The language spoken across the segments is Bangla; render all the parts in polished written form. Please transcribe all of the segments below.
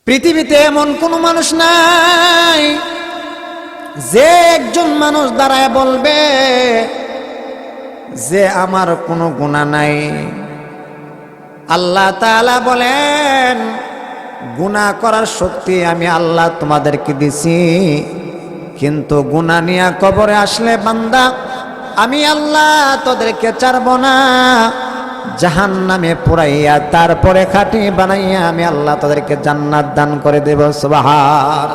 পৃথিবীতে এমন কোনো মানুষ নাই যে একজন মানুষ দাঁড়ায় বলবে যে আমার কোনো গুনাহ নাই। আল্লাহ তাআলা বলেন, গুনাহ করার শক্তি আমি আল্লাহ তোমাদেরকে দিছি, কিন্তু গুনাহ নিয়ে কবরে আসলে বান্দা আমি আল্লাহ তোদেরকে ছাড়ব না, জাহান্নামে পুরাইয়া তারপরে খাঁটি বানাইয়া আমি আল্লাহ তোদেরকে জান্নাত দান করে দেব। সুবহান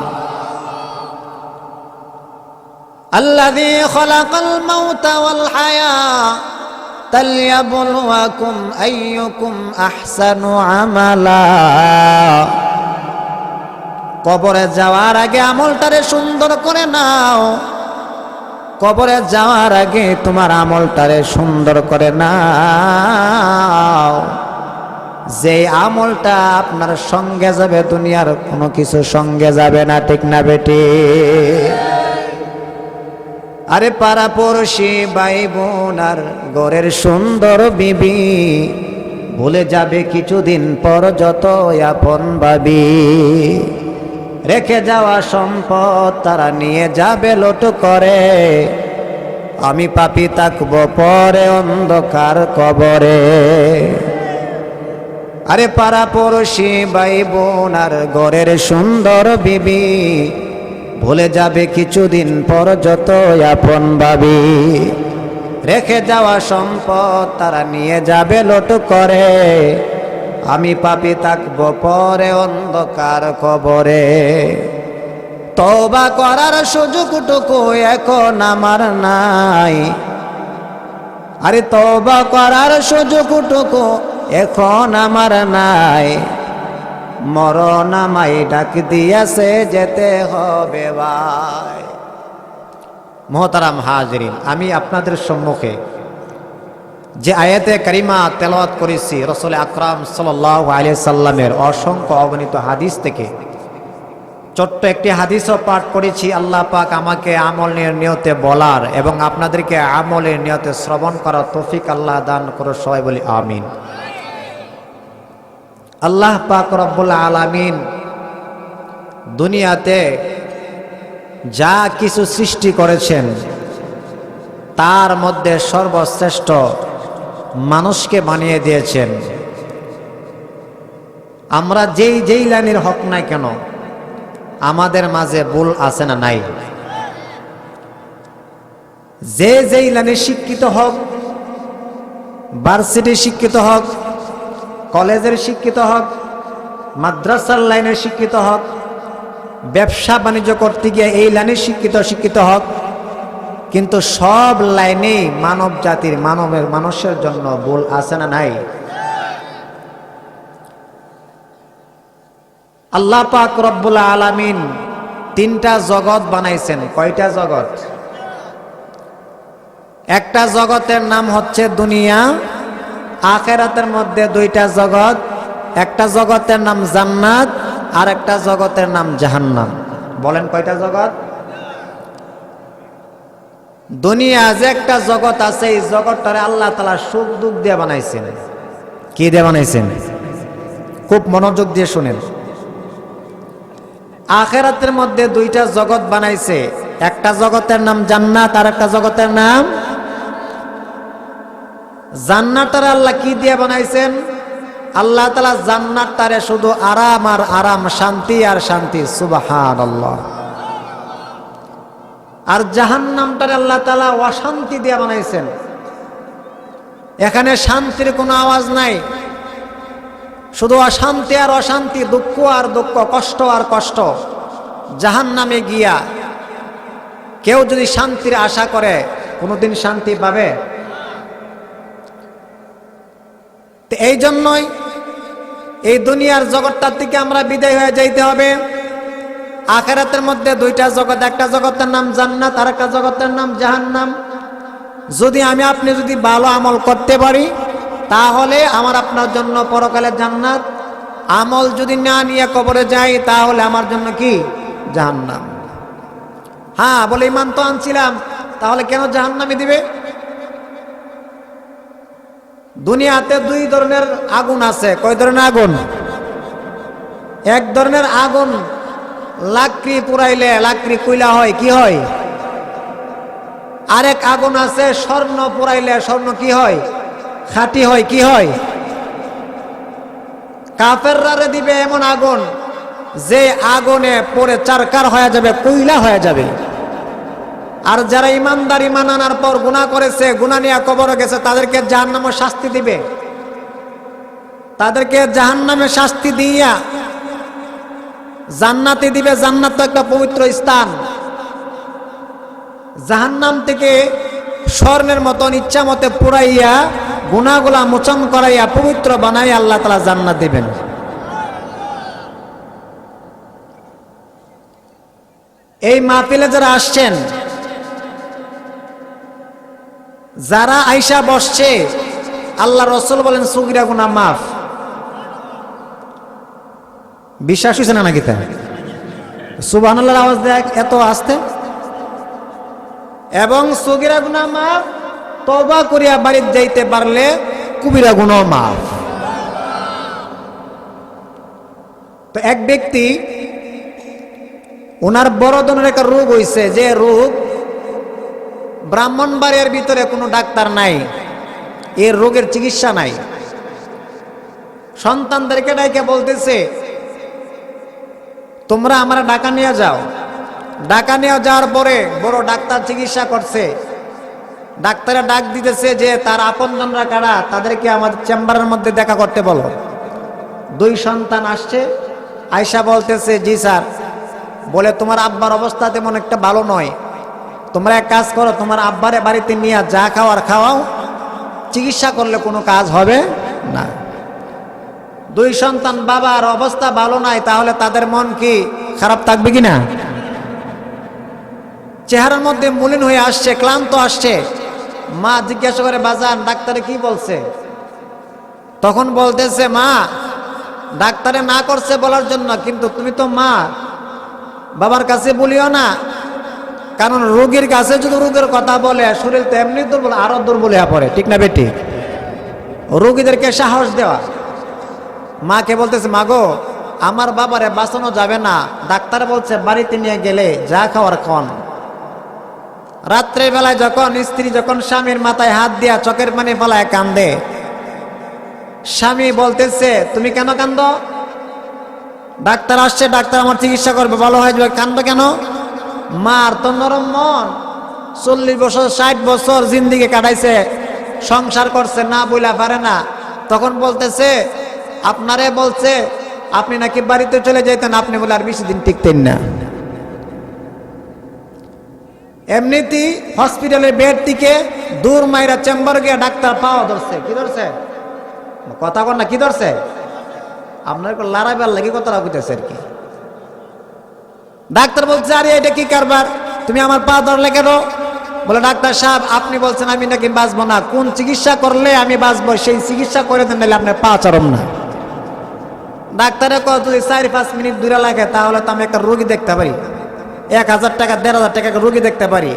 আল্লাযী খালাকাল মাউতা ওয়াল হায়াতা লিয়াবলুয়াকুম আইয়ুকুম আহসানু আমালা। কবরে যাওয়ার আগে আমলটারে সুন্দর করে নাও, কবরে যাওয়ার আগে তোমার আমলটারে সুন্দর করে নাও, যে আমলটা আপনার সঙ্গে যাবে, দুনিয়ার কোনো কিছু সঙ্গে যাবে না। ঠিক না বেটি? আরে পাড়া পড়শি ভাই বোন আর ঘরের সুন্দর বিবি ভুলে যাবে কিছুদিন পর যত আপন ভাবি। রেখে যাওয়া সম্পদ তারা নিয়ে যাবে লোট করে, আমি পাপী থাকবো পরে অন্ধকার কবরে। আরে পাড়া পড়শি ভাই বোন আর ঘরের সুন্দর বিবি ভুলে যাবে কিছুদিন পর যত আপন ভাবি। রেখে যাওয়া সম্পদ তারা নিয়ে যাবে লোট করে, আমি পাপী থাকবো পরে অন্ধকার কবরে। তওবা করার সুযোগটুকু এখন আমার নাই, আরে তওবা করার সুযোগটুকু এখন আমার নাই, মরণ আমায় ডাক দিয়েছে যেতে হবে ভাই। মোহতারাম হাজরিন, আমি আপনাদের সম্মুখে যে আয়াতে কারিমা তেলাওয়াত করেছি রাসূল আকরাম সাল্লাল্লাহু আলাইহি সাল্লামের অসংখ্য অগণিত হাদিস থেকে ছোট্ট একটি হাদিসও পাঠ করেছি। আল্লাহ পাক আমাকে আমলের নিয়তে বলার এবং আপনাদেরকে আমলের নিয়তে শ্রবণ করার তৌফিক আল্লাহ দান করো। সবাই বলি আমিন। আল্লাহ পাক রব্বুল আলামিন দুনিয়াতে যা কিছু সৃষ্টি করেছেন তার মধ্যে সর্বশ্রেষ্ঠ মানুষকে বানিয়ে দিয়েছেন। আমরা যেই লাইনের হক নাই কেন, আমাদের মাঝে ভুল আছে না নাই? যেই লাইনে শিক্ষিত হোক, ভার্সিটির শিক্ষিত হোক, কলেজের শিক্ষিত হোক, মাদ্রাসার লাইনের শিক্ষিত হোক, ব্যবসা বাণিজ্য করতে গিয়ে এই লাইনে শিক্ষিত হোক, কিন্তু সব লাইনেই মানব জাতির মানুষের জন্য ভুল আছে না নাই? আল্লাহ পাক রব্বুল আলামিন তিনটা জগৎ বানাইছেন। কয়টা জগৎ? একটা জগতের নাম হচ্ছে দুনিয়া, আখিরাতের মধ্যে দুইটা জগৎ, একটা জগতের নাম জান্নাত আর একটা জগতের নাম জাহান্নাম। বলেন কয়টা জগৎ? দুনিয়া যে একটা জগৎ আছে, এই জগৎটারে আল্লাহ তাআলা সুখ দুঃখ দিয়ে বানাইছেন। কি দিয়ে বানাইছেন? খুব মনোযোগ দিয়ে শুনেন। আখিরাতের মধ্যে দুইটা জগৎ বানাইছে, একটা জগতের নাম জান্নাত আর একটা জগতের নাম জান্নাতটারে আল্লাহ কি দিয়ে বানাইছেন? আল্লাহ তাআলা জান্নাতটারে শুধু আরাম আর আরাম, শান্তি আর শান্তি। সুবহানাল্লাহ। আর জাহান্নামটারে আল্লাহ তাআলা অশান্তি দিয়ে বানাইছেন। এখানে শান্তির কোনো আওয়াজ নাই, শুধু অশান্তি আর অশান্তি, দুঃখ আর দুঃখ, কষ্ট আর কষ্ট। জাহান্নামে গিয়া কেউ যদি শান্তির আশা করে কোনোদিন শান্তি পাবে? তো এই জন্যই এই দুনিয়ার জগৎটার থেকে আমরা বিদায় হয়ে যাইতে হবে। আখিরাতের মধ্যে দুইটা জগৎ, একটা জগতের নাম জান্নাত আর একটা জগতের নাম জাহান্নাম। যদি আপনি যদি ভালো আমল করতে পারি তাহলে আমার আপনার জন্য পরকালে জান্নাত, আমল যদি না নিয়ে কবরে যাই তাহলে আমার জন্য কি? জাহান্নাম। হ্যাঁ, বলে ইমান তো আনছিলাম, তাহলে কেন জাহান্নামে দিবে? দুনিয়াতে দুই ধরনের আগুন আছে। কয় ধরনের আগুন? এক ধরনের আগুন, লাকড়ি পুরাইলে লাকড়ি কইলা হয়, কি হয়? আরেক আগুন আছে স্বর্ণ পুরাইলে স্বর্ণ কি হয়? খাঁটি হয়, কি হয়? কাফেররা দিবে এমন আগুন যে আগুনে পড়ে চারকার হয়ে যাবে, কয়লা হয়ে যাবে। আর যারা ইমানদার, ইমান আনার পর গুনাহ করেছে, গুনাহ নিয়ে কবরে গেছে, তাদেরকে জাহান্নামে শাস্তি দিবে। তাদেরকে জাহান্নামে শাস্তি দিয়া জান্নাতে দিবে। জান্নাত তো একটা পবিত্র স্থান। জাহান্নাম থেকে স্বর্ণের মতন ইচ্ছা মতে পুরাইয়া গুনাহগুলা মোচন করাইয়া পবিত্র বানাইয়া আল্লাহ তাআলা জান্নাত দিবেন। এই মাহফিলে যারা আসছেন, যারা আইসা বসছে, আল্লাহ রাসূল বলেন সগীরা গুনাহ মাফ। বিশ্বাস হইছে না নাকি? তা সুবহানাল্লাহর আওয়াজ দেয় এত আস্তে। এবং সগীরা গুনাহ মাফ, তওবা করিয়া বাড়িতে যাইতে পারলে কবিরা গুনাহ মাফ। তো এক ব্যক্তি, ওনার বড় ধরনের একটা রোগ হইছে, যে রোগ ব্রাহ্মণবাড়িয়ার ভিতরে কোনো ডাক্তার নাই, এর রোগের চিকিৎসা নাই। সন্তানদেরকে ডাইকে বলতেছে, তোমরা আমার ঢাকা নিয়ে যাও। ঢাকা নিয়ে যাওয়ার পরে বড় ডাক্তার চিকিৎসা করছে। ডাক্তারে ডাক দিতেছে যে তার আপনজনরা কারা, তাদেরকে আমাদের চেম্বারের মধ্যে দেখা করতে বলো। দুই সন্তান আসছে, আয়সা বলতেছে, জি স্যার। বলে, তোমার আব্বার অবস্থা তেমন একটা ভালো নয়, তোমরা এক কাজ করো, তোমার আব্বারে বাড়িতে নিয়ে যা খাওয়ার খাওয়াও, চিকিৎসা করলে কোনো কাজ হবে না। দুই সন্তান, বাবার অবস্থা ভালো নাই, তাহলে তাদের মন কি খারাপ থাকবে কিনা? চেহারার মধ্যে মলিন হয়ে আসছে, ক্লান্ত আসছে। মা জিজ্ঞাসা করে, বাজান ডাক্তারে কি বলছে? তখন বলতেছে, মা ডাক্তারে না করছে বলার জন্য, কিন্তু তুমি তো মা, বাবার কাছে বলিও না। কারণ রোগীর কাছে যদি রোগের কথা বলে, শরীর তো এমনি দুর্বল, আরো দুর্বল হয়ে পড়ে, ঠিক না বেটি? রোগীদেরকে সাহস দেওয়া। মাকে বলতেছে, মাগো আমার বাবারে বাঁচানো যাবে না, ডাক্তার বলছে বাড়িতে নিয়ে গেলে যা খাওয়ার খাওয়ান। রাত্রের বেলায় যখন স্ত্রী যখন স্বামীর মাথায় হাত দিয়া চোখের পানি ফেলায় কান্দে, স্বামী বলতেছে, তুমি কেন কান্দো? ডাক্তার আসছে, ডাক্তার আমার চিকিৎসা করবে, ভালো হয়ে যাবে, কান্দো কেন? মার তো নরম মন, 40 বছর 60 বছর জিন্দিগি কাটাইছে, সংসার করছে, না বইলা পারে না। তখন বলতেছে, আপনারে বলছে আপনি নাকি বাড়িতে চলে যেতেন, আপনি বলে আর বেশি দিন টিকতেন না। এমনিতেই হসপিটালের বেড থেকে দূর মাইরা চেম্বার গিয়ে ডাক্তার পাওয়া ধরছে। কি ধরছে? কথা কর না, কি ধরছে? আপনার লড়াইবার লাগে কথাটা কইতেছে আর কি। ডাক্তার বলছে, আরে এটা কি কারবার, তুমি আমার পা ধরলে কেন? বলে, ডাক্তার সাহেব আপনি বলছেন আমি নাকি বাঁচবো না, কোন চিকিৎসা করলে আমি বাঁচবো সেই চিকিৎসা করে দেন, নাহলে আপনার পা চরম না। ডাক্তারে কয়, যদি 4-5 মিনিট দূরে লাগে তাহলে তো আমি একটা রোগী দেখতে পারি, 1000 টাকা 1500 টাকা রোগী দেখতে পারি,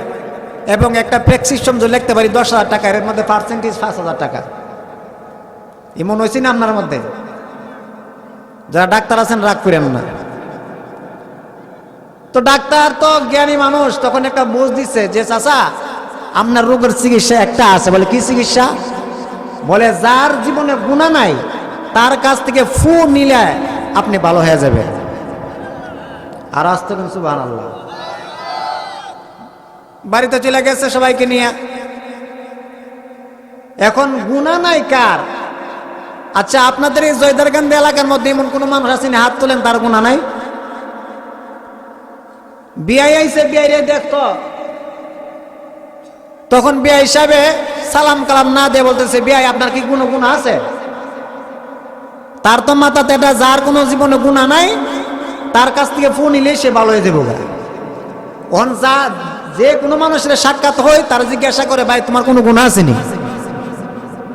এবং একটা প্রেসক্রিপশন যদি লিখতে পারি 10,000 টাকা, এর মধ্যে পার্সেন্টেজ 5,000 টাকা। এমন হয়েছে না আপনার মধ্যে? যারা ডাক্তার আছেন রাগ করেন না। তো ডাক্তার তো জ্ঞানী মানুষ, তখন একটা বুঝ দিচ্ছে যে চাচা আপনার রোগের চিকিৎসা একটা আছে। বলে, কি চিকিৎসা? বলে, যার জীবনে গুনাহ নাই তার কাছ থেকে ফু নিলে আপনি ভালো হয়ে যাবে। আর আসতে কিন্তু সুবহানাল্লাহ। বাড়িতে চলে গেছে সবাইকে নিয়ে। এখন গুনাহ নাই কার? আচ্ছা, আপনাদের এই জয়দারকান্দি এলাকার মধ্যে এমন কোন মানুষ আছেন, হাত তোলেন, তার গুনাহ নাই? বিআই আইসে, বিআই রে দেখতো, তখন বিআই হিসাবে সালাম কালাম না দিয়ে বলতেছে, বিআই আপনার কি কোনো গুনাহ আছে? তার তো মাথাতে এটা, যার কোনো জীবনে গুনাহ নাই তার কাছ থেকে ফোন নিলে সে ভালো হয়ে যাবো। ওখান যা যে কোনো মানুষের সাক্ষাৎ হয় তার জিজ্ঞাসা করে, ভাই তোমার কোনো গুনাহ আছে নি?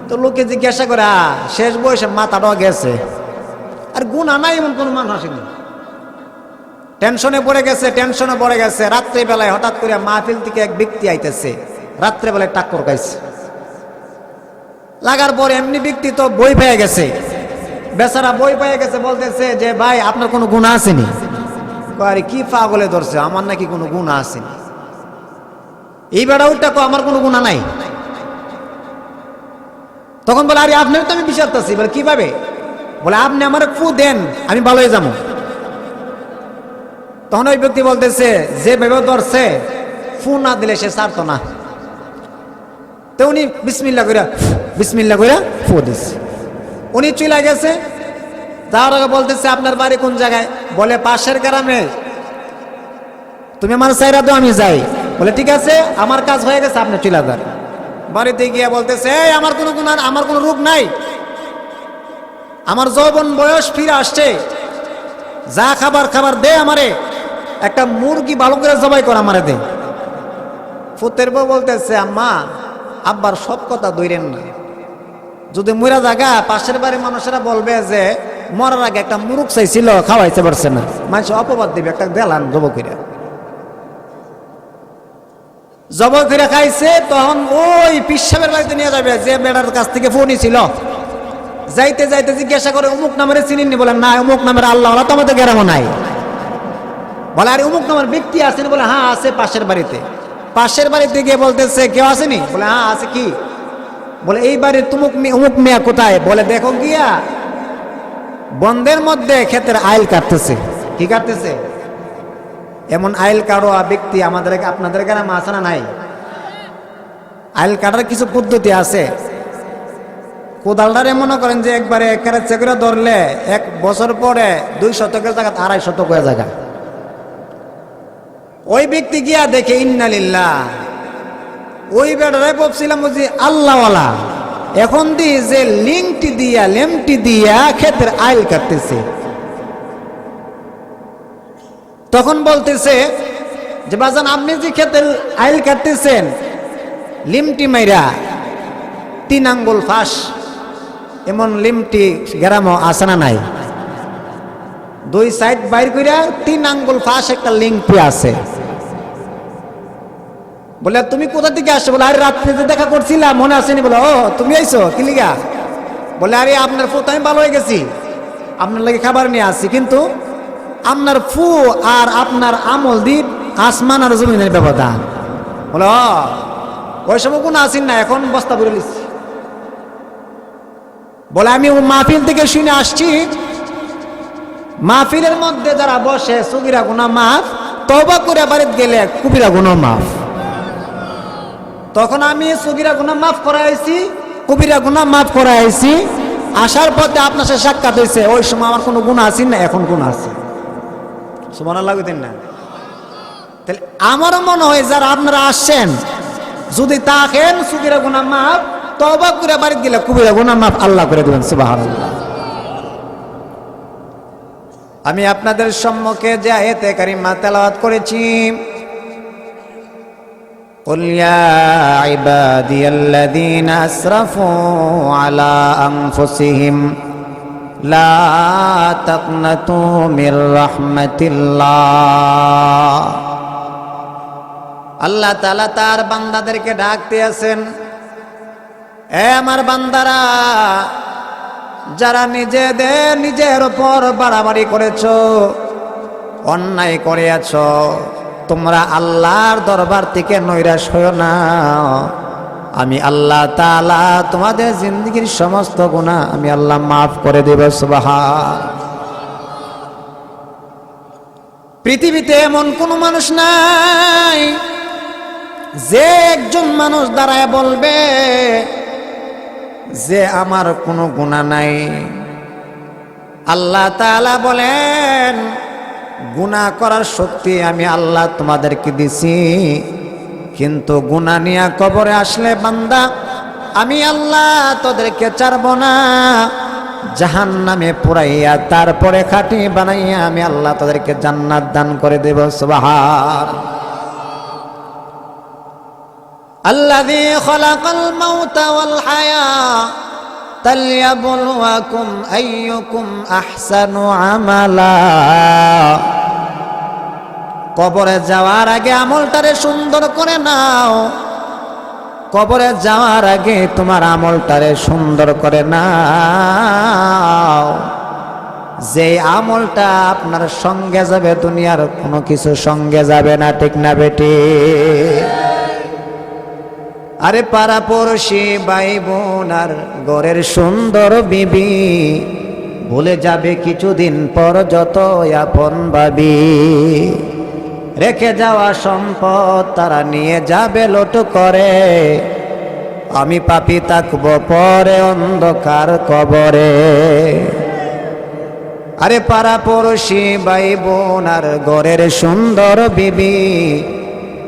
তো লোকে জিজ্ঞাসা করে, শেষ বয়সে মাথাটাও গেছে, আর গুনাহ নাই এমন কোনো মানুষ আসেনি। টেনশনে পড়ে গেছে, টেনশনে পড়ে গেছে। রাত্রেবেলায় হঠাৎ করে মাহফিল থেকে এক ব্যক্তি আইতেছে, রাত্রেবেলায় টাক্কর খাইছে। লাগার পর এমনি ব্যক্তি তো বই পেয়ে গেছে, বেচারা বই পেয়ে গেছে, বলতেছে যে ভাই আপনার কোনো গুনাহ আসেনি? আরে কি পাগলে ধরছে, আমার নাকি কোনো গুনাহ আসেনি? এই বেড়া উল্টা কো আমার কোনো গুনাহ নাই। তখন বলে আরে আপনার তো আমি বিচারতেছি। বলে কিভাবে? বলে আপনি আমার ফু দেন, আমি ভালো হয়ে যাবো। তখন ওই ব্যক্তি বলতেছে যে ভেবে ধরছে ফু না দিলে সে ছাড়তো না। তো উনি বিসমিল্লাহ কইরা ফু দিছে। উনি চলে গেছে, যাওয়ার আগে বলতেছে আপনার বাড়ি কোন জায়গায়? বলে পাশের গ্রামে। তুমি আমার সাইরা দাও, আমি যাই। বলে ঠিক আছে, আমার কাজ হয়ে গেছে, আপনি চলে যান। বাড়িতে গিয়ে বলতেছে এই আমার কোনো গুনাহ, আমার কোনো রোগ নাই, আমার যৌবন বয়স ফিরে আসছে, যা খাবার দে আমারে, একটা মুরগি ভালো করে জবাই কর আমারে দে। ফুতের বউ বলতেছে আম্মা আব্বার সব কথা দইরেন না, যদি মরা জায়গা পাশের বাড়ির মানুষেরা বলবে যে মরার আগে একটা মুরগ চাইছিল খাওয়াইতে পারছে না, মানুষ অপবাদ দিবে, একটা দেলান জব করে খাইছে। তখন ওই পিসাবের বাড়িতে নিয়ে যাবে যে বেড়ার কাছ থেকে ফোনই ছিল। যাইতে যাইতে জিজ্ঞাসা করে অমুক নামের চিনিনি? বলে না, অমুক নামের আল্লাহ তো আমাদের গ্রামও নাই। বলে আরে অমুক নামের ব্যক্তি আসেনি? বলে হ্যাঁ আছে পাশের বাড়িতে। পাশের বাড়িতে গিয়ে বলতেছে কেউ আসেনি? বলে হ্যাঁ আছে। কি? বলে এই বাড়ির অমুক মেয়া কোথায়? বলে দেখো গিয়া বন্ধের মধ্যে ক্ষেতের আইল কাটতেছে। কি কাটতেছে? এমন আইল কাটোয়া ব্যক্তি আপনাদের গ্রামে আছে না নাই? আইল কাটার কিছু পদ্ধতি আছে। কোদালটারে মনে করেন যে একবারে একেবারে চেকরে ধরলে 1 বছর পরে 2 শতকের জায়গা 2.5 শতক হয়ে জায়গা। ওই ব্যক্তি গিয়া দেখে ইন্নালিল্লাহ, ওই বেড়ারে ভাবছিলাম যে আল্লাহওয়ালা, এখন দি যে লেমটি দিয়া ক্ষেতের আইল কাটতেছে। তখন বলতেছে যে বাজান আপনি যে ক্ষেতের আইল কাটতেছেন লিমটি মাইরা 3 আঙ্গুল ফাঁস, এমন লিমটি গ্রামও আছে না নাই? 2 সাইড বাইর কইরা 3 আঙ্গুল ফাঁস একটা লিংটি আছে। বলে তুমি কোথা থেকে আসছো? বলে আরে রাত্রে যে দেখা করছিলাম মনে আসেনি? বলে ও তুমি আইছো কি লিগা? বলে আরে আপনার ফু তো আমি ভালো হয়ে গেছি, আপনার লাগে খাবার নিয়ে আসছি, কিন্তু আপনার ফু আর আপনার আমল দ্বীপ আসমান আর জমিনের ব্যবধান। বলে ওই সময় কোনো আসেন না, এখন বস্তা ভরে লিখছি। বলে আমি মাহফিল থেকে শুনে আসছি, মাহফিলের মধ্যে যারা বসে সগীরা গুনাহ মাফ, তওবা করে বাড়িতে গেলে কবিরা গুনাহ মাফ। তখন আমি সগীরা গুনাহ মাফ করাইছি, কবিরা গুনাহ মাফ করাইছি। আসার পথে আপনার সাথে সাক্ষাৎ হয়েছে, ওই সময় আমার কোনো গুনাহ আছে না, এখন গুনাহ আছে। সুবহানাল্লাহ কইতেন না? তাহলে আমার মনে হয় যারা আপনারা আসছেন যদি তাকেন সগীরা গুনাহ মাফ, তওবা করে বাড়িতে গেলে কবিরা গুনাহ মাফ আল্লাহ করে দেবেন। সুবহানাল্লাহ। আমি আপনাদের সম্মুখে যে আয়াতে কারিমা তেলাওয়াত করেছি, قل يا عبادي الذين أسرفوا على أنفسهم لا تقنطوا من رحمة الله। আল্লাহ তাআলা তার বান্দাদেরকে ডাকতে আছেন, এ আমার বান্দারা, যারা নিজের উপর বাড়াবাড়ি করেছো, অন্যায় করেছো, তোমরা আল্লাহর দরবার থেকে নৈরাশ হইও না। আমি আল্লাহ তাআলা তোমাদের জিন্দেগীর সমস্ত গুনাহ আমি আল্লাহ মাফ করে দেব। সুবহান। পৃথিবীতে এমন কোন মানুষ নাই যে একজন মানুষ দাঁড়ায় বলবে যে আমার কোনো গুনাহ নাই। আল্লাহ তাআলা বলেন গুনাহ করার শক্তি আমি আল্লাহ তোমাদেরকে দিছি, কিন্তু গুনাহ নিয়ে কবরে আসলে বান্দা আমি আল্লাহ তোদেরকে ছাড়ব না, জাহান্নামে পুরাইয়া তারপরে খাঁটি বানাইয়া আমি আল্লাহ তোদেরকে জান্নাত দান করে দেব। সুবহান। আল্লাযী খালাকাল মাউতা ওয়াল হায়াতা লিয়াবলুয়াকুম আইয়ুকুম আহসানু আমালা। কবরে যাওয়ার আগে আমলটারে সুন্দর করে নাও, কবরে যাওয়ার আগে তোমার আমলটারে সুন্দর করে নাও, যে আমলটা আপনার সঙ্গে যাবে, দুনিয়ার কোনো কিছু সঙ্গে যাবে না। ঠিক না বেটি? আরে পাড়া পড়শি ভাই বোন আর ঘরের সুন্দর বিবি ভুলে যাবে কিছুদিন পর যত আপন ভাবি। রেখে যাওয়া সম্পদ তারা নিয়ে যাবে লোট করে, আমি পাপী থাকব পরে অন্ধকার কবরে। আরে পাড়া পড়শি ভাই বোন আর ঘরের সুন্দর বিবি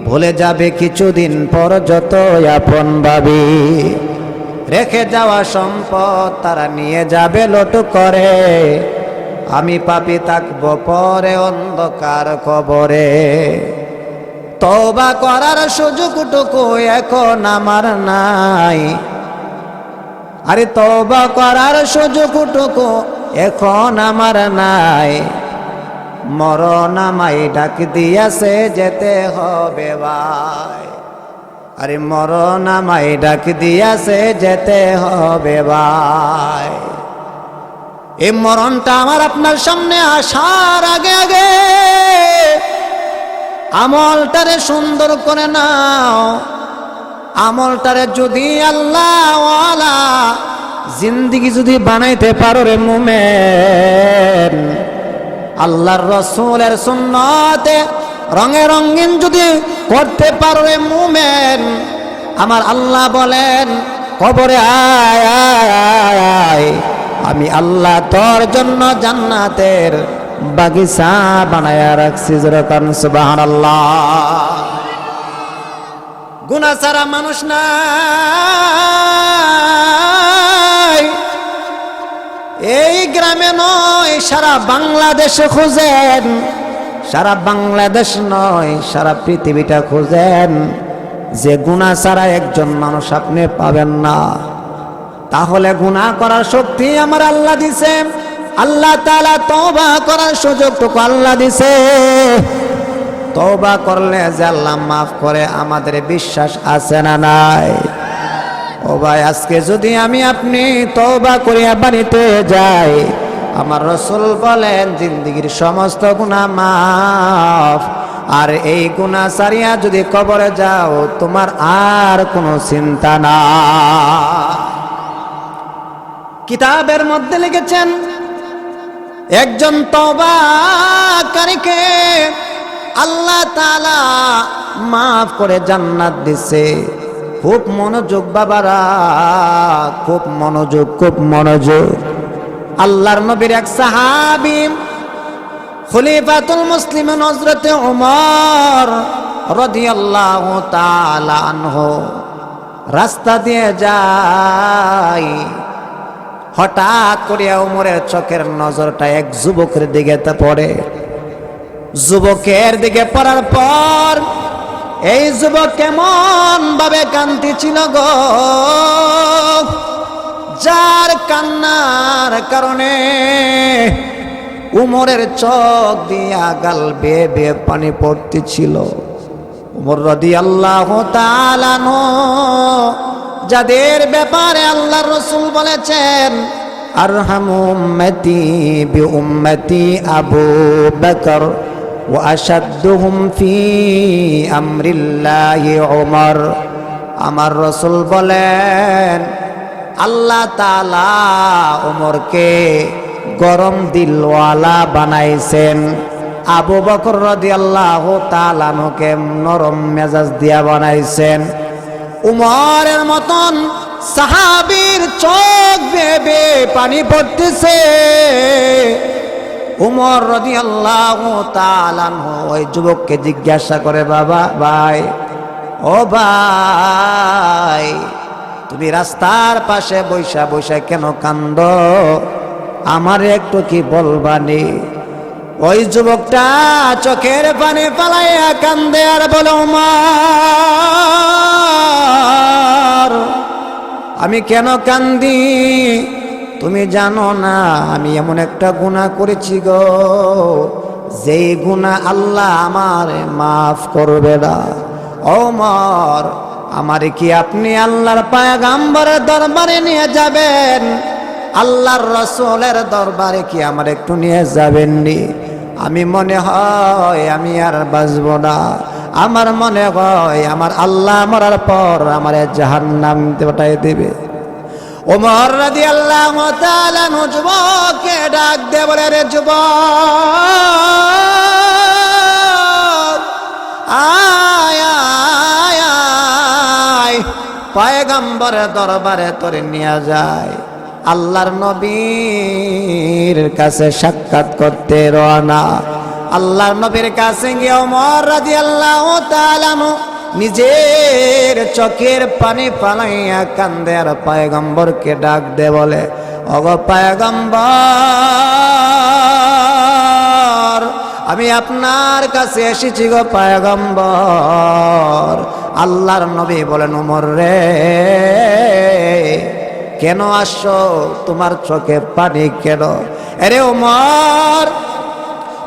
ভুলে যাবে কিছুদিন পর যত আপন ভাবি। রেখে যাওয়া সম্পদ তারা নিয়ে যাবে লোট করে, আমি পাপী থাকব পরে অন্ধকার কবরে। তওবা করার সুযোগটুকু এখন আমার নাই, আরে তওবা করার সুযোগটুকু এখন আমার নাই। মরণ আমায় ডাক দিয়াছে যেতে হবে ভাই, আরে মরণ আমায় ডাক দিয়াছে যেতে হবে ভাই। এই মরণটা আমার আপনার সামনে আসার আগে আগে আমলটারে সুন্দর করে নাও। আমলটারে যদি আল্লাহ ওয়ালা জিন্দেগি যদি বানাইতে পারো রে মুমিন, আল্লাহর রাসূলের সুন্নতে রঙে রঙিন যদি করতে পারো রে মুমিন, আমার আল্লাহ বলেন কবরে আয় আয় আয়, আমি আল্লাহ তোর জন্য জান্নাতের বাগিচা বানায়া রাখছি। যেরকম সুবহানাল্লাহ। গুনাহ ছাড়া মানুষ নাই, এই গ্রামে নয় সারা বাংলাদেশে খুঁজেন, সারা বাংলাদেশ নয় সারা পৃথিবীটা খুঁজেন, যে গুনাহ ছাড়া একজন মানুষ আপনি পাবেন না। তাহলে গুনাহ করার শক্তি আমার আল্লাহ দিছে, আল্লাহ তাআলা তওবা করার সুযোগটুকু আল্লাহ দিছে। তওবা করলে যে আল্লাহ মাফ করে আমাদের বিশ্বাস আছে না নাই? ও ভাই, আজকে যদি আমি আপনি তওবা করিয়া বাড়িতে যাই, আমার রাসূল বলেন জিন্দেগীর সমস্ত গুনাহ মাফ। আর এই গুনাহ সারিয়া যদি কবরে যাও, তোমার আর কোনো চিন্তা না। কিতাবের মধ্যে লিখেছেন একজন তওবাকারীকে আল্লাহ তাআলা মাফ করে জান্নাত দিছে। খুব মনোযোগ বাবারা, খুব মনোযোগ, খুব মনোযোগ। আল্লাহর নবীর এক সাহাবী খলিফাতুল মুসলিমিন হযরত ওমর রাদিয়াল্লাহু তাআলা আনহু রাস্তা দিয়ে যায়। হঠাৎ করে ওমরের চোখের নজরটা এক যুবকের দিকে পড়ে। যুবকের দিকে পড়ার পর এই যুবক কেমন ভাবে কাঁদতেছিল গো, যার কান্নার কারণে উমরের চোখ দিয়া গাল বেয়ে বেয়ে পানি পড়তেছিল। উমর রাদিয়াল্লাহু তাআলা আনহু, যাদের ব্যাপারে আল্লাহর রাসূল বলেছেন আরহামু উম্মতি বি উম্মতি আবু বকর ওয়া আশাদ্দুহুম ফি আমরিল্লাহি উমর, আমার রাসূল বলেন আল্লাহ তাআলা উমরকে গরম দিলওয়ালা বানাইছেন, আবু বকর রাদিয়াল্লাহু তাআলা আনহুকে নরম মেজাজ দিয়া বানাইছেন। উমরের মতন সাহাবীর চোখ বেয়ে বেয়ে পানি পড়তেছে। উমর রাদিয়াল্লাহু তাআলা আনহু ওই যুবককে জিজ্ঞাসা করে, বাবা ভাই, ও ভাই, তুমি রাস্তার পাশে বৈশা বৈশা কেন কান্দো? আমার একটু কি বলবানি? ওই যুবকটা চোখের পানি পালাইয়া কান্দে আর বলে, ওমর, আমি কেন কান্দি? তুমি জানো না আমি এমন একটা গুনাহ করেছি গো, যেই গুনাহ আল্লাহ আমার মাফ করবে না। ওমর, আমারে কি আপনি আল্লাহর পয়গম্বরের দরবারে নিয়ে যাবেন? আল্লাহর রাসূলের দরবারে কি আমার একটু নিয়ে যাবেন নি? আমি মনে হয় আমি আর বাঁচব না। আমার মনে হয় আমার আল্লাহ মরার পর আমারে জাহান্নামে পাঠিয়ে দেবে। ওমর রাদিয়াল্লাহু তাআলা যুবককে ডাক দিয়ে বলে, রে যুবক, আয় আয় আয়, পয়গম্বরের দরবারে তোরে নিয়ে যায়। আল্লাহর নবীর কাছে সাক্ষাৎ করতে রওনা। আল্লাহর নবীর কাছে গিয়ে ওমর রাদিয়াল্লাহু তাআলা নিজের চোখের পানি ফালাইয়া কান্দে আর পয়গম্বরকে ডাক দে বলে, ওগো পয়গম্বর, আমি আপনার কাছে এসেছি গো পয়গম্বর। আল্লাহর নবী বলেন, ওমর রে, কেন আসছো? তোমার চোখে পানি কেন? আরে ওমর,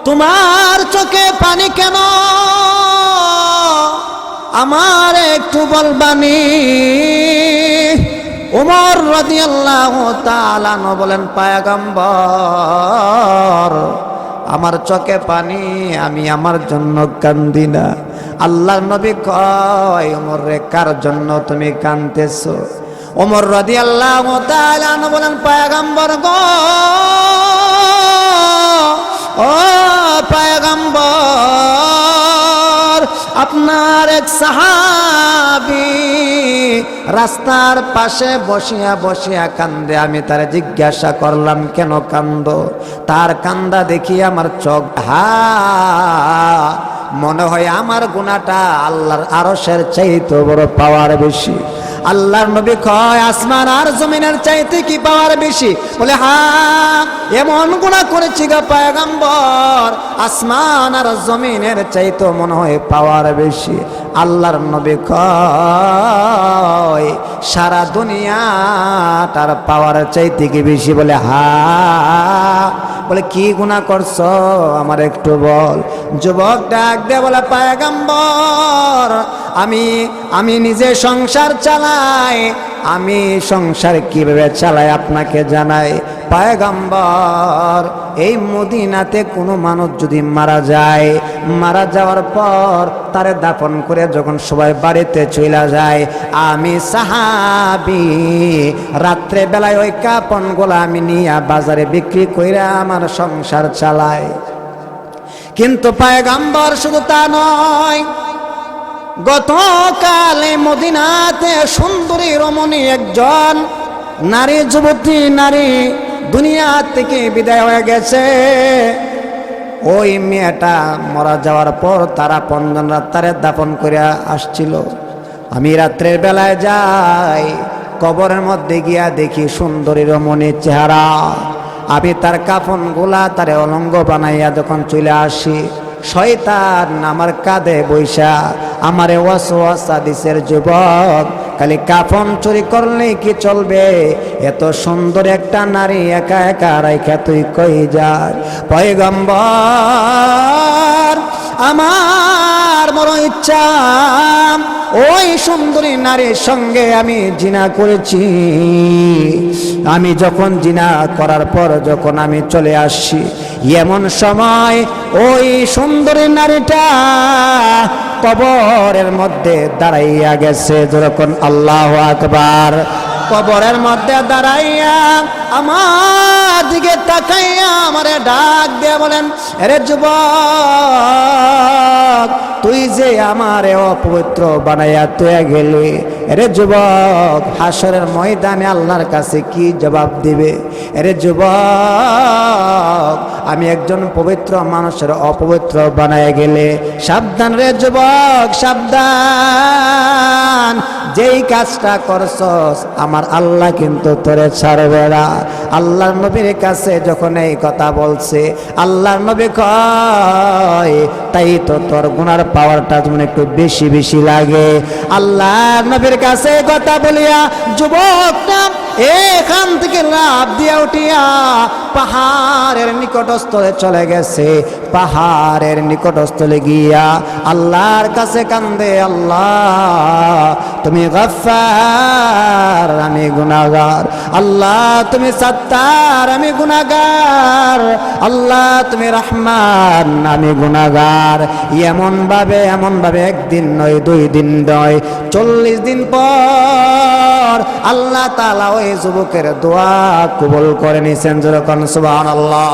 তোমার চোখে পানি কেন আমার একটু বলবানি? ওমর রাদিয়াল্লাহু তাআলা বলেন, পয়গম্বর, আমার চোখে পানি, আমি আমার জন্য কান্দি না। আল্লাহর নবী কয়, ওমর রে, কার জন্য তুমি কাঁদতেছো? ওমর রাদিয়াল্লাহু তাআলা বলেন, পয়গম্বর গো, ও পয়গম্বর, আপনার এক সাহাবী রাস্তার পাশে বসিয়া বসিয়া কান্দে। আমি তার জিজ্ঞাসা করলাম, কেন কান্দো? তার কান্দা দেখি আমার চোখ, মনে হয় আমার গুনাহটা আল্লাহর আরশের চাইতে বড় পাওয়ার বেশি। আল্লাহর নবী কয়, আসমান আর জমিনের চাইতে কি পাওয়ার বেশি? বলে, হ্যাঁ, এমন গুনাহ করেছি গো পয়গম্বর, আসমান আর জমিনের চাইতে মনে হয় পাওয়ার বেশি। আল্লাহর নবী কয়, সারা দুনিয়াটার পাওয়ার চাইতে কি বেশি? বলে, হ্যাঁ। বলে, কি গুনাহ করছো আমার একটু বল। যুবক ডাক দে বলে, পয়গম্বর, আমি নিজে সংসার চালাই। আমি সংসার কিভাবে চালাই আপনাকে জানাই। পয়গম্বর, এই মদিনাতে কোনো মানুষ যদি মারা যায়, মারা যাওয়ার পর তারে দাফন করে যখন সবাই বাড়িতে চলে যায়, আমি সাহাবী রাত্রে বেলায় ওই কাপনগুলো আমি নিয়ে বাজারে বিক্রি কইরা আমার সংসার চালাই। কিন্তু পয়গম্বর শুধু তা নয়, গতকালে মদিনাতে সুন্দরী রমণী একজন নারী, যুবতী নারী দুনিয়া থেকে বিদায় হয়ে গেছে। ওই মেয়েটা মারা যাওয়ার পর তারা 15 রাত তারে দাফন করে আসছিল। আমি রাত্রের বেলায় যাই, কবরের মধ্যে গিয়া দেখি সুন্দরী রমণীর চেহারা। আমি তার কাফনগুলা তারে অলঙ্গ বানাইয়া যখন চলে আসি, শয়তান আমার কাঁধে বৈশা আমারে ওয়াসওয়াসা দিছের, যুবক, খালি কাফন চুরি করলে কি চলবে? এত সুন্দর একটা নারী একা একা রাইখা তুই কই যাস? পয়গম্বর, আমার বড় ইচ্ছা ওই সুন্দরী নারীর সঙ্গে আমি জিনা করেছি। আমি যখন জিনা করার পর যখন আমি চলে আসছি, এমন সময় ওই সুন্দরী নারীটা কবরের মধ্যে দাঁড়াইয়া গেছে। যখন আল্লাহু আকবার, কবরের মধ্যে দাঁড়াইয়া আমার দিকে তাকাইয়া আমারে ডাক দিয়ে বলেন, আরে যুবক, তুই যে আমারে অপবিত্র বানাইয়া তুই গেলি, আরে যুবক, হাসরের ময়দানে আল্লাহর কাছে কি জবাব দিবে? আরে যুবক, আমি একজন পবিত্র মানুষের অপবিত্র বানায় গেলে সাবধান রে যুবক, সাবধান। যেই কাজটা করছস আমার আল্লাহ কিন্তু তোরে ছাড়বে না। আল্লাহর নবীর কাছে যখন এই কথা বলছে, আল্লাহর নবী কয়, তাই তো তোর গুনার পাওয়ারটা যেমন একটু বেশি বেশি লাগে। আল্লাহর নবীর কাছে কথা বলিয়া যুবকটা এখান থেকে লাফ দিয়া উঠিয়া পাহাড়ের নিকটস্থলে চলে গেছে। পাহাড়ের নিকটস্থলে গিয়া আল্লাহর কাছে কান্দে, আল্লাহ তুমি গফফার, আমি গুনাহগার, আল্লাহ তুমি সত্তার, আমি গুনাহগার, আল্লাহ তুমি রহমান, আমি গুনাহগার। এমন ভাবে একদিন নয়, 2 দিন নয়, 40 দিন পর আল্লাহ তাআলা ওই যুবকের দোয়া কবুল করে নিয়েছেন। যেরকম সুবহানাল্লাহ।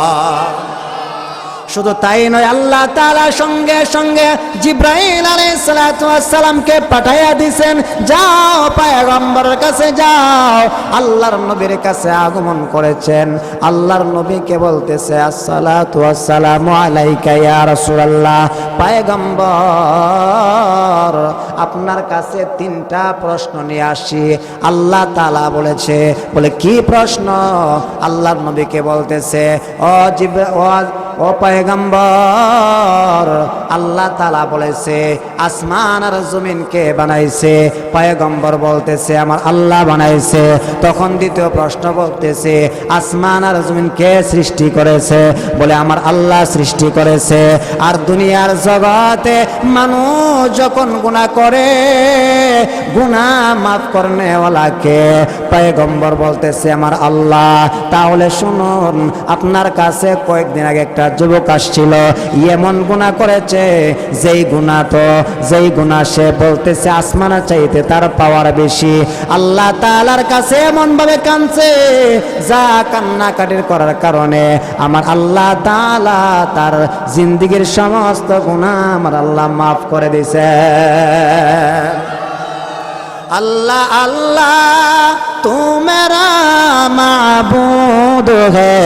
শুধু তাই নয়, আল্লাহ তাআলা সঙ্গে সঙ্গে জিবরাইল আলাইহিস সালাতু ওয়াস সালামকে পাঠাইয়া দিবেন, যাও পয়গম্বরের কাছে যাও। আল্লাহর নবীর কাছে আগমন করেছেন। আল্লাহর নবীকে বলতেছে, আসসালাতু ওয়াস সালামু আলাইকা ইয়া রাসূলুল্লাহ, পয়গম্বর আপনার কাছে 3টা প্রশ্ন নিয়ে আসি। আল্লাহ তাআলা বলেছে, বলে কি প্রশ্ন? আল্লাহর নবীকে বলতেছে, ও পয়গম্বর, আল্লাহ তাআলা বলেছে আসমান আর জমিনকে বানাইছে। পয়গম্বর বলতেছে আমার আল্লাহ বানাইছে। তখন দ্বিতীয় প্রশ্ন বলতেছে, আসমান আর জমিন কে সৃষ্টি করেছে? বলে আমার আল্লাহ সৃষ্টি করেছে। আর দুনিয়ার জগতে মানুষ যখন গুনাহ করে, গুনাহ মাফ করনেওয়ালা কে? পয়গম্বর বলতেছে আমার আল্লাহ। তাহলে শুনুন, আপনার কাছে কয়েকদিন আগে একটা যুবক আসছিল, এমন গুনাহ করেছে যেই গুনাহ সে বলতেছে আসমানের চাইতে তার পাওয়ার বেশি। আল্লাহ তাআলার কাছে এমন ভাবে কাঁদছে, যা কান্নাকাটির করার কারণে আমার আল্লাহ তাআলা তার জিন্দেগীর সমস্ত গুনাহ আমার আল্লাহ মাফ করে দিয়েছে। अल्लाह अल्लाह तू मेरा माबूद है,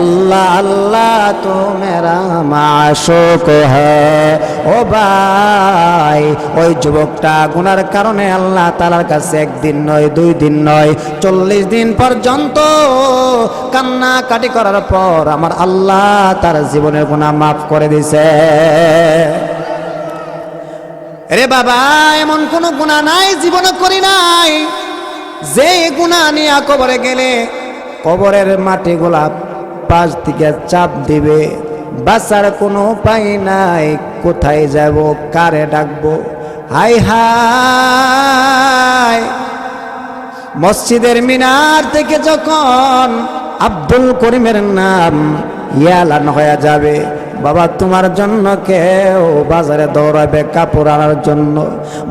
अल्लाह अल्लाह तू मेरा माशूक है। ও ভাই, ওই যুবকটা গুনার কারণে আল্লাহ তাআলার কাছে একদিন নয়, 2 দিন নয়, 40 দিন পর্যন্ত কান্নাকাটি করার পর আমার আল্লাহ তার জীবনের গুনাহ মাফ করে দিয়েছে। রে বাবা, এমন কোন গুনাহ নাই জীবনে করি নাই যে গুনাহ নিয়ে কবরে গেলে কবরের মাটিগুলা পাশ থেকে চাপ দিবে, বাঁচার কোনো উপায় নাই। কোথায় যাব, কারে ডাকবো? হাই হাই, মসজিদের মিনার থেকে যখন আব্দুল করিমের নাম ইয়ালান হয়ে যাবে, বাবা তোমার জন্য কেউ বাজারে দৌড়াইবে কাপড় আনার জন্য,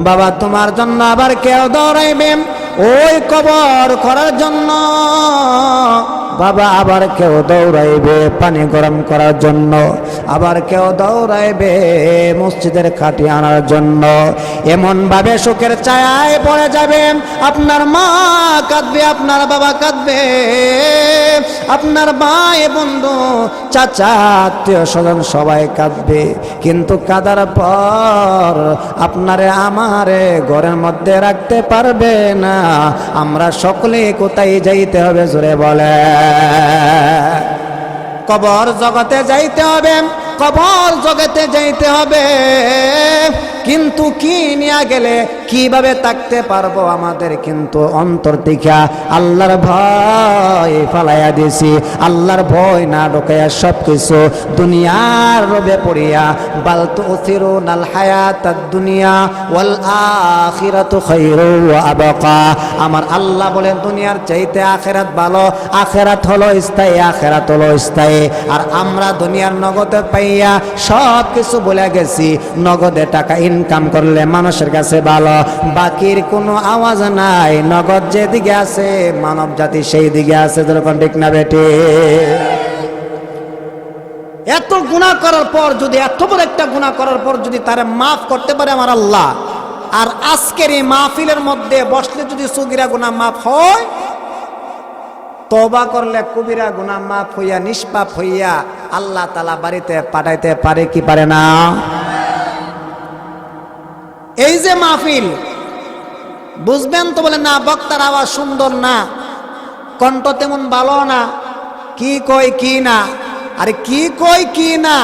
বাবা তোমার জন্য আবার কেউ দৌড়াইবে ওই কবর করার জন্য, বাবা আবার কেউ দৌড়াইবে পানি গরম করার জন্য, আবার কেউ দৌড়াইবে মসজিদের কাঠি আনার জন্য। এমন ভাবে শোকের ছায়ায় পড়ে যাবে, আপনার মা কাঁদবে, আপনার বাবা কাঁদবে, আপনার ভাই বন্ধু চাচা আত্মীয় স্বজন সবাই কাঁদবে। কিন্তু কাঁদার পর আপনারে আমারে ঘরের মধ্যে রাখতে পারবে না। আমরা সকলে কোথায় যাইতে হবে জোরে বলে? কবর জগতে যাইতে হবে, কবর জগতে যাইতে হবে। কিন্তু কি নিয়ে গেলে কিভাবে থাকতে পারবো? আমাদের কিন্তু অন্তর থেকে আল্লাহর ভয় ফালাইয়া দিয়েছি। আল্লাহর ভয় না ঢোকাইয়া সব কিছু দুনিয়ার রবে পড়িয়া, বাল তুসিরুনাল হায়াতাদ দুনিয়া ওয়াল আখিরাতু খায়রু ওয়া আবকা। আমার আল্লাহ বলেন দুনিয়ার চাইতে আখিরাত ভালো, আখিরাত হলো স্থায়ী, আখিরাত হলো স্থায়ী। আর আমরা দুনিয়ার নগদে পাইয়া সব কিছু বলে গেছি, নগদে টাকা ইনকাম করলে মানুষের কাছে ভালো, বাকির কোনো আওয়াজ নাই। নগদ যেদিকে আছে মানব জাতি সেই দিকে আছে। যেরকম ঠিক না বেটি? এত গুনাহ করার পর যদি, এত বড় একটা গুনাহ করার পর যদি তারে মাফ করতে পারে আমার আল্লাহ, আর আজকের এই মাহফিলের মধ্যে বসলে যদি সগীরা গুনাহ মাফ হয়, তওবা করলে কবিরা গুনাহ মাফ হইয়া নিষ্পাপ হইয়া আল্লাহ তাআলা বাড়িতে পাঠাইতে পারে কি পারে না? এই যে মাহফিল বুঝবেন তো, বলে না বক্তার আওয়াজ সুন্দর না, কণ্ঠ তেমন ভালো না, কি কই কি না। আরে কি কই কি না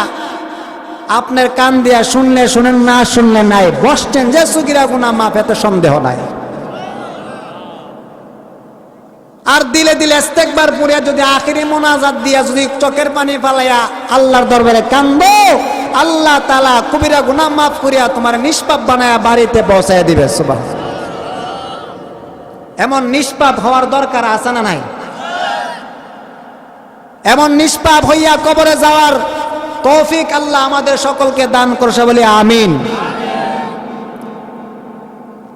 আপনার কান দিয়া শুনলে শুনেন, না শুনলে নাই। বসছেন যে সগীরা গুনাহ মাফ, এত সন্দেহ নাই। আর দিলে দিলে ইস্তেগফার পড়িয়া যদি আখিরি মুনাজাত দিয়া যদি চোখের পানি ফালাইয়া আল্লাহর দরবারে কান্দো, আল্লাহ তাআলা কবিরা গুনাহ মাফ করিয়া তোমার নিষ্পাপ বানায়া বাড়িতে পৌঁছায় দিবে। সুবহানাল্লাহ। এমন নিষ্পাপ হওয়ার দরকার আছে না নাই? এমন নিষ্পাপ হইয়া কবরে যাওয়ার তৌফিক আল্লাহ আমাদের সকলকে দান করছে বলে আমিন।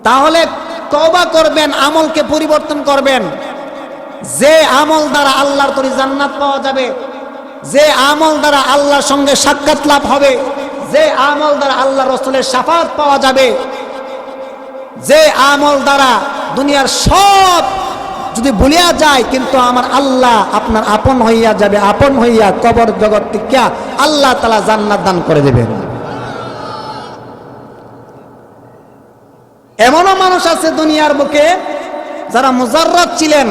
তাহলে তওবা করবেন, আমলকে পরিবর্তন করবেন। যে আমল দ্বারা আল্লাহর তরি জান্নাত পাওয়া যাবে, যে আমল দ্বারা আল্লাহর সঙ্গে সাক্ষাৎ লাভ হবে, যে আমল দ্বারা আল্লাহ রাসূলের শাফাআত পাওয়া যাবে, যে আমল দ্বারা দুনিয়ার সব যদি ভুলিয়া যায় কিন্তু আমার আল্লাহ আপনার আপন হইয়া যাবে, আপন হইয়া কবর জগৎ থেকে আল্লাহ তাআলা জান্নাত দান করে দেবেন। এমনও মানুষ আছে দুনিয়ার বুকে যারা মুজাররাদ ছিলেন,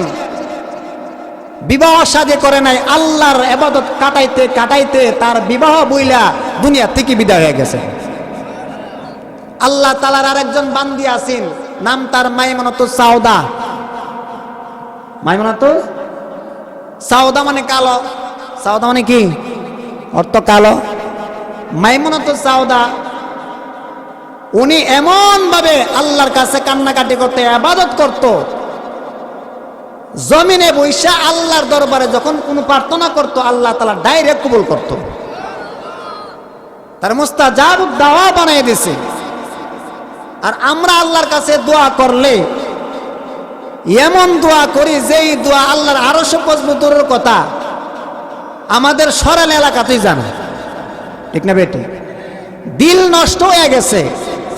বিবাহ শাদী করে নাই, আল্লাহর ইবাদত কাটাইতে কাটাইতে তার বিবাহ বইলা দুনিয়া থেকে বিদায় হয়ে গেছে। আল্লাহ তাআলার আরেকজন বান্দি আছেন, নাম তার মাইমুনাতুস সাউদা। মাইমুনাতুস সাউদা মানে কালো, সাউদা মানে কি অর্থ কালো। মাইমুনাতুস সাউদা উনি এমন ভাবে আল্লাহর কাছে কান্নাকাটি করতে, ইবাদত করত, জমিনে বৈশা আল্লাহর দরবারে যখন কোনো প্রার্থনা করত আল্লাহ তাআলা ডাইরেক্ট কবুল করত, তার মুস্তাজাব দাওয়া বানিয়ে দিয়েছে। আর আমরা আল্লাহর কাছে দোয়া করলে এমন দোয়া করি যেই দোয়া আল্লাহর আরশে পৌঁছবে দূরের কথা, আমাদের সরাল এলাকাতেই জানা, ঠিক না বেটি? দিল নষ্ট হয়ে গেছে,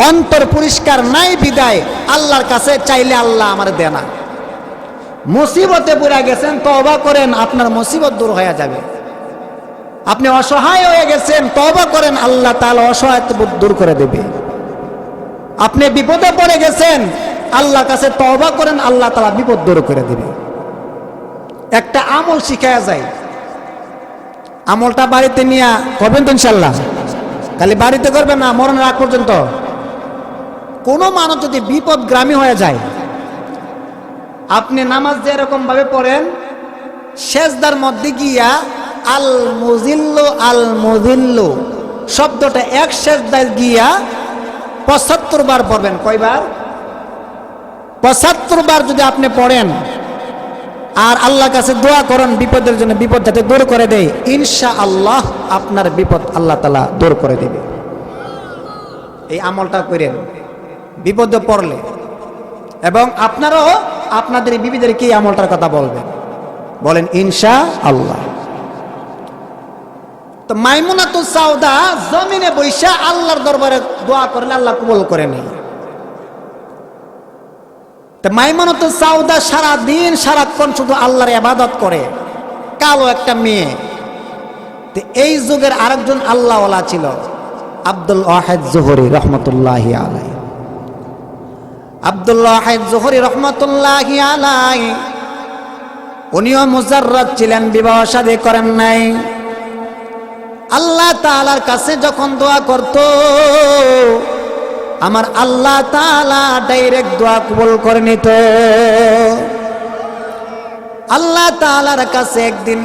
অন্তর পরিষ্কার নাই বিদায় আল্লাহর কাছে চাইলে আল্লাহ আমার দেনা। মুসিবতে পড়ে গেছেন, তওবা করেন, আপনার মুসিবত দূর হয়ে যাবে। আপনি অসহায় হয়ে গেছেন, তওবা করেন, আল্লাহ তাআলা অসহায়ত্ব দূর করে দেবে। আপনি বিপদে পড়ে গেছেন, আল্লাহর কাছে তওবা করেন, আল্লাহ তাআলা বিপদ দূর করে দেবে। একটা আমল শিখায়া যায়, আমলটা বাড়িতে নিয়ে করবেন তো ইনশাআল্লাহ। খালি বাড়িতে করবেন না, মরণের আগ পর্যন্ত। কোনো মানুষ যদি বিপদগ্রামী হয়ে যায়, আপনি নামাজ যেরকম ভাবে পড়েন, সেজদার মধ্যে গিয়া আল মুজিল্লু শব্দটা এক সেজদায় গিয়া ৭৫ বার পড়বেন। কয়বার? ৭৫ বার যদি আপনি পড়েন আর আল্লাহর কাছে দোয়া করেন বিপদের জন্য, বিপদ যাতে দূর করে দেয়, ইনশাআল্লাহ আপনার বিপদ আল্লাহ তাআলা দূর করে দেবে। এই আমলটা করেন বিপদে পড়লে, এবং আপনারাও আপনাদের বিবিদেরকে এই আমলটার কথা বলবেন, বলেন ইনশাআল্লাহ। তো মাইমুনাতুস সাউদা জমিনে বৈশা আল্লাহর দরবারে দোয়া করলে আল্লাহ কবুল করে নেয়। তো মাইমুনাতুস সাউদা সারা দিন সারাক্ষণ শুধু আল্লাহর ইবাদত করে, কালো একটা মেয়ে। তো এই যুগের আরেকজন আল্লাহওয়ালা ছিল আব্দুল ওয়াহিদ জোহরি রহমতুল্লাহি আলাইহি। আব্দুল ওয়াহিদ জোহরি রহমতুল্লাহি আলাইহি উনিও মুজাররাদ ছিলেন, বিবাহ শাদী করেন নাই। আল্লাহ তাআলার কাছে যখন দোয়া করত, আমার আল্লাহ তাআলা ডাইরেক্ট দোয়া কবুল করে নিত। আল্লাহ তাআলার কাছে একদিন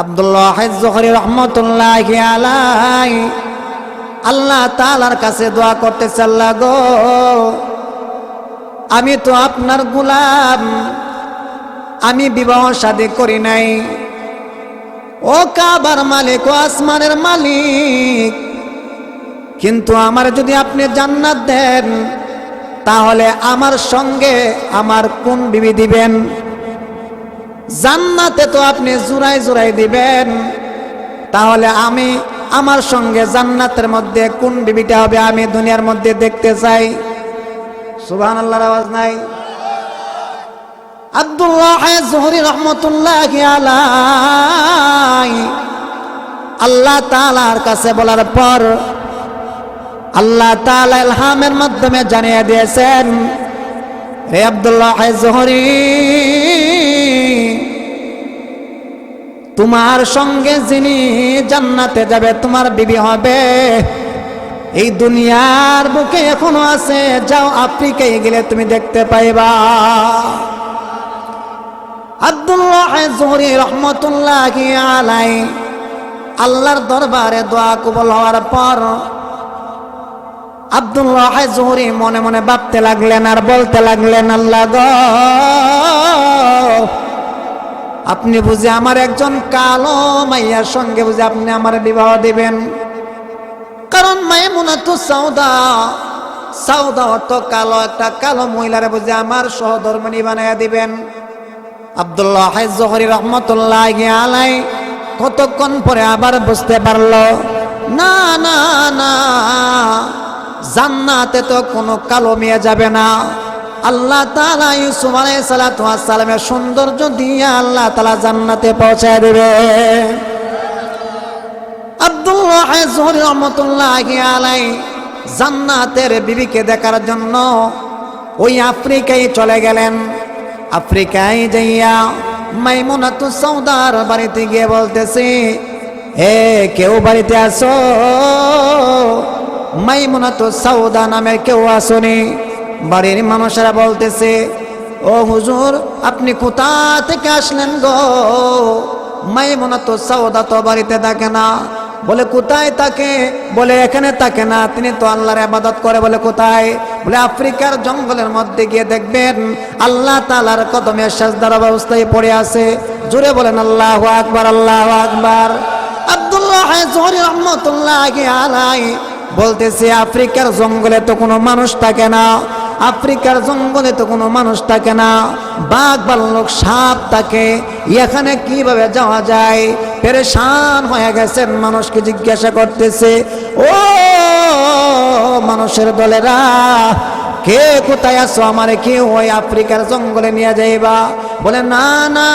আব্দুল ওয়াহিদ জোহরি রহমতুল্লাহি আলাইহি আল্লাহ তাআলার কাছে দোয়া করতেছে, আল্লাহ গো, আমি তো আপনার গোলাম, আমি বিবাহ শাদী করি নাই। ও কাবার মালিক, ও আসমানের মালিক, কিন্তু আমার যদি আপনি জান্নাত দেন তাহলে আমার সঙ্গে আমার কোন বিবি দিবেন? জান্নাতে তো আপনি জোড়াই জোড়াই দিবেন, তাহলে আমি আমার সঙ্গে জান্নাতের মধ্যে কোন বিবিটা হবে আমি দুনিয়ার মধ্যে দেখতে চাই। সুবহানাল্লাহর আওয়াজ নাই? আব্দুল ওয়াহিদ জোহরি রহমতুল্লাহি আলাইহি আল্লাহ তাআলার কাছে বলার পর আল্লাহ তাআলা ইলহামের মাধ্যমে জানিয়ে দিয়েছেন, রে আব্দুল ওয়াহিদ জোহরি, তোমার সঙ্গে যিনি জান্নাতে যাবে, তোমার বিবি হবে, এই দুনিয়ার বুকে এখনো আছে, যাও আফ্রিকায় গেলে তুমি দেখতে পাইবা। আব্দুল্লাহ জুহরি রহমতুল্লাহি আলাইহি আল্লাহর দরবারে দোয়া কবুল হওয়ার পর আব্দুল্লাহ জুহরি মনে মনে ভাবতে লাগলেন আর বলতে লাগলেন, আল্লাহ গো, আপনি বুঝি আমার একজন কালো মাইয়ার সঙ্গে বুঝি আপনি আমার বিবাহ দিবেন? কারণ মাইমুনাতুস সাউদা, সাউদা অত কালো, একটা কালো মহিলারে বুঝি আমার সহধর্মিণী বানাইয়া দিবেন? আব্দুল্লাহ জুহরি রহমতুল্লাহি আলাইহি কতক্ষণ পরে আবার বুঝতে পারলো, না না না, জান্নাতে তো কোনো কালো মেয়ে যাবে না। আল্লাহ তাআলা ইউসুফ আলাইহিস সালাতু ওয়াস সালামের সৌন্দর্য দিয়ে আল্লাহ তাআলা জান্নাতে পৌঁছায় দেবে। আব্দুল্লাহ জুহরি রাহমাতুল্লাহি আলাইহি জান্নাতের বিবিকে দেখার জন্য ওই আফ্রিকায় চলে গেলেন। আফ্রিকায় যাইয়া মাইমুনাতুস সাউদার বাড়িতে গিয়ে বলতেছে, এ কেউ বাড়িতে আসো? মাইমুনাতুস সাউদা নামের কেউ আসেনি। বাড়ির মানুষেরা বলতেছে, ও হুজুর, আপনি কোথা থেকে আসলেন গো? মাইমুনাতুস সাউদা তো বাড়িতে থাকে না। বলে কোথায় থাকে? বলে এখানে থাকে না, তিনি তো আল্লাহর ইবাদত করে। বলে কোথায়? বলে আফ্রিকার জঙ্গলের মধ্যে গিয়ে দেখবেন আল্লাহ তাআলার কদমে সিজদার অবস্থায় পড়ে আছে। জোরে বলেন আল্লাহু আকবার, আল্লাহু আকবার। আব্দুল্লাহ জুহরি রাহমাতুল্লাহি আলাইহি বলতেছে, আফ্রিকার জঙ্গলে তো কোনো মানুষ থাকে না, আফ্রিকার জঙ্গলে তো কোনো মানুষ থাকে না, বাঘ ভাল্লুক সাপ থাকে, এখানে কিভাবে যাওয়া যায়? পেরেশান হয়ে গেছেন, মানুষকে জিজ্ঞাসা করতেছে, ও মানুষের দলেরা, কে কোথায় আছো? আমারে কি ওই আফ্রিকার জঙ্গলে নিয়ে যাইবা? বলে না না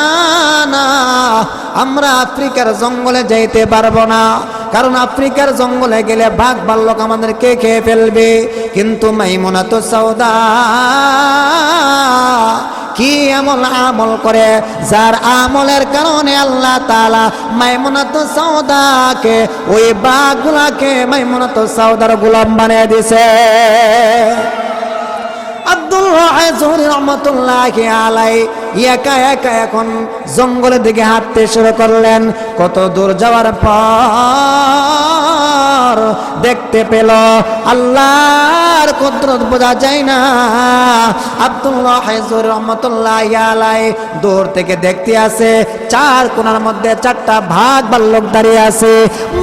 না, আমরা আফ্রিকার জঙ্গলে যাইতে পারবো না, কারণ আফ্রিকার জঙ্গলে গেলে বাঘ ভাল্লুক আমাদেরকে খেয়ে ফেলবে। কিন্তু মাইমুনাতুস সাউদা কি এমন আমল করে, যার আমলের কারণে আল্লাহ তাআলা মাইমুনাতুস সাউদাকে, ওই বাঘগুলাকে মাইমুনাতুস সাউদার গোলাম বানিয়ে দিয়েছে। আব্দুল্লাহ জুহরি রাহমাতুল্লাহি আলাইহি একা একা এখন জঙ্গলের দিকে হাঁটতে শুরু করলেন। কত দূর যাওয়ার পর দেখতে পেল আল্লাহর কুদরত বোঝা যায় না। আব্দুল্লাহ জুহরি রাহমাতুল্লাহি আলাইহি দূর থেকে দেখতে আছে, চার কোণার মধ্যে চারটা বাঘ ভাল্লুক দাঁড়িয়ে আছে,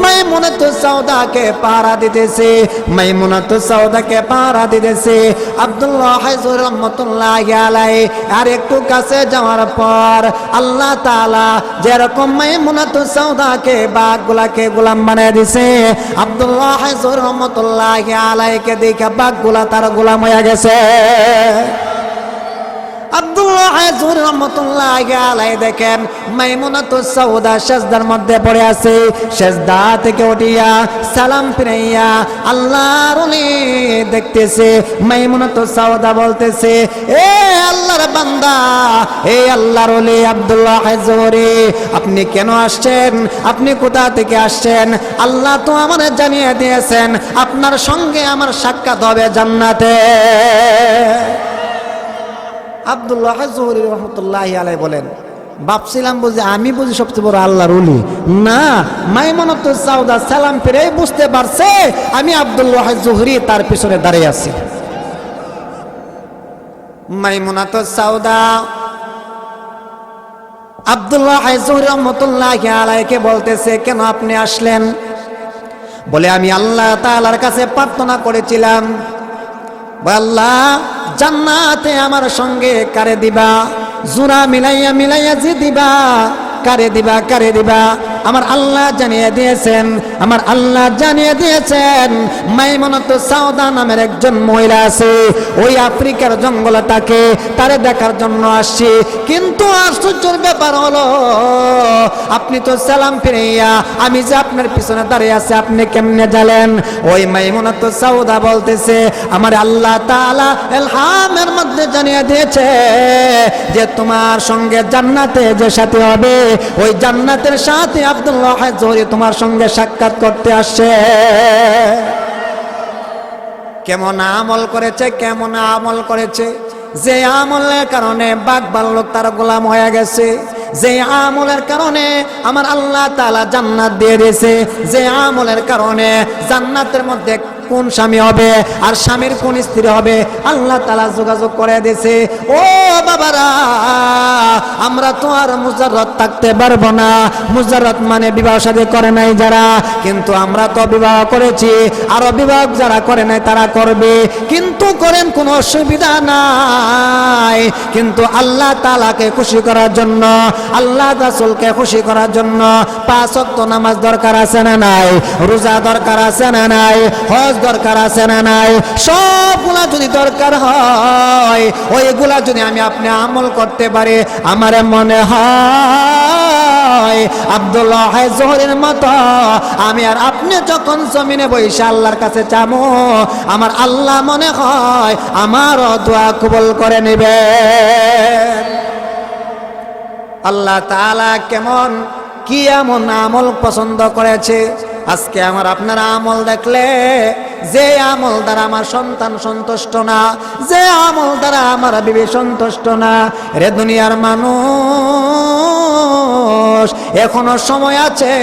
মাইমুনাতুস সাউদাকে পাহারা দিতেছে, মাইমুনাতুস সাউদাকে পাহারা দিতেছে। আব্দুল্লাহ জুহরি রাহমাতুল্লাহি আলাইহি আর একটু কাছে যাওয়ার পর আল্লাহ তাআলা যেরকম মাইমুনাতুস সাউদাকে বাঘগুলাকে গোলাম বানিয়ে দিয়েছে, আব্দুল্লাহ জুহরি রাহমাতুল্লাহি আলাইহিকে দেখে বাঘগুলা তার গোলাম হয়ে গেছে। আব্দুল্লাহ জুহরি রাহমাতুল্লাহি আলাইহি দেখেন মাইমুনাতুস সাউদা সিজদার মধ্যে পড়ে আছে, সিজদা থেকে উঠিয়া সালাম ফিরাইয়া আল্লাহর ওলি দেখতেছে। মাইমুনাতুস সাউদা বলতেছে, এ আল্লাহর বান্দা, এ আল্লাহর ওলি আব্দুল্লাহ জুহরি, আপনি কেন আসছেন? আপনি কোথা থেকে আসছেন? আল্লাহ তো আমাদের জানিয়ে দিয়েছেন আপনার সঙ্গে আমার সাক্ষাৎ হবে জান্নাতে। আব্দুল্লাহ জুহরি রাহমাতুল্লাহি আলাইহি বলেন, ভাবছিলাম বুঝি আমি বুঝি সবচেয়ে বড় আল্লাহর ওলি। না, মাইমুনাতুস সাউদা সালাম ফিরে বুঝতে পারছে আমি আব্দুল্লাহ জুহরি তার পিছনে দাঁড়িয়ে আছি। মাইমুনাতুস সাউদা আব্দুল্লাহ জুহরি রাহমাতুল্লাহি আলাইহিকে বলতেছে, কেন আপনি আসলেন? বলে আমি আল্লাহ তাআলার কাছে প্রার্থনা করেছিলাম, আল্লাহ জান্নাতে আমার সঙ্গে কারে দিবা? জোড়া মিলাইয়া মিলাইয়া যে দিবা, কারে দিবা, কারে দিবা? আমার আল্লাহ জানিয়ে দিয়েছেন, আমার আল্লাহ জানিয়ে দিয়েছেন মাইমুনাতুস সাউদা নামের একজন মহিলা আছে, ওই আফ্রিকার জঙ্গলে থাকে, তারে দেখার জন্য আসছি। কিন্তু আশ্চর্যের ব্যাপার হলো, আপনি তো সালাম ফিরাইয়া আমি যে আপনার পিছনে দাঁড়িয়ে আছে, আপনি কেমনে জানেন? ওই মাইমুনাতুস সাউদা বলতেছে, আমার আল্লাহ তাআলা ইলহামের মধ্যে জানিয়ে দিয়েছে যে তোমার সঙ্গে জান্নাতে যে সাথী হবে, ওই জান্নাতের সাথে আব্দুল্লাহ জুহরি তোমার সঙ্গে সাক্ষাৎ করতে আসছে। কেমন আমল করেছে, কেমন আমল করেছে! যে আমলের কারণে বাঘ ভাল্লুক তার গোলাম হয়ে গেছে, যে আমলের কারণে আমার আল্লাহ তাআলা জান্নাত দিয়ে দিয়েছে, যে আমলের কারণে জান্নাতের মধ্যে কোন স্বামী হবে আর স্বামীর কোন স্ত্রী হবে আল্লাহ তাআলা যোগাযোগ করে দিয়েছে। ও বাবারা, আমরা তো আর মুজাররদ থাকতে পারবো না। মুজাররদ মানে বিবাহ শাদী করে নাই যারা, কিন্তু আমরা তো বিবাহ করেছি, আরো বিবাহ যারা করে নাই তারা করবে, কিন্তু করেন কোনো অসুবিধা নাই। কিন্তু আল্লাহ তাআলাকে খুশি করার জন্য, আল্লাহ রাসূলকে খুশি করার জন্য 5 ওয়াক্ত নামাজ দরকার আছে না নাই? রোজা দরকার আছে না নাই? হজ দরকার আছে না নাই? সবগুলা যদি দরকার হয়, ওইগুলা যদি আমি আপনি আমল করতে পারি, আমার মনে হয় আব্দুল্লাহ জোহরের মতো আমি আর আপনি যখন জমিনে বসে আল্লাহর কাছে চামো, আমার আল্লাহ মনে হয় আমারও দোয়া কবুল করে নেবে। আল্লাহ তাআলা কেমন কি এমন আমল পছন্দ করেছে, আজকে আমার আপনার আমল দেখলে, যে আমল দ্বারা আমার সন্তান সন্তুষ্ট না, যে আমল দ্বারা আমার বিবি সন্তুষ্ট না, রে দুনিয়ার মানুষ এখনো সময় আছে,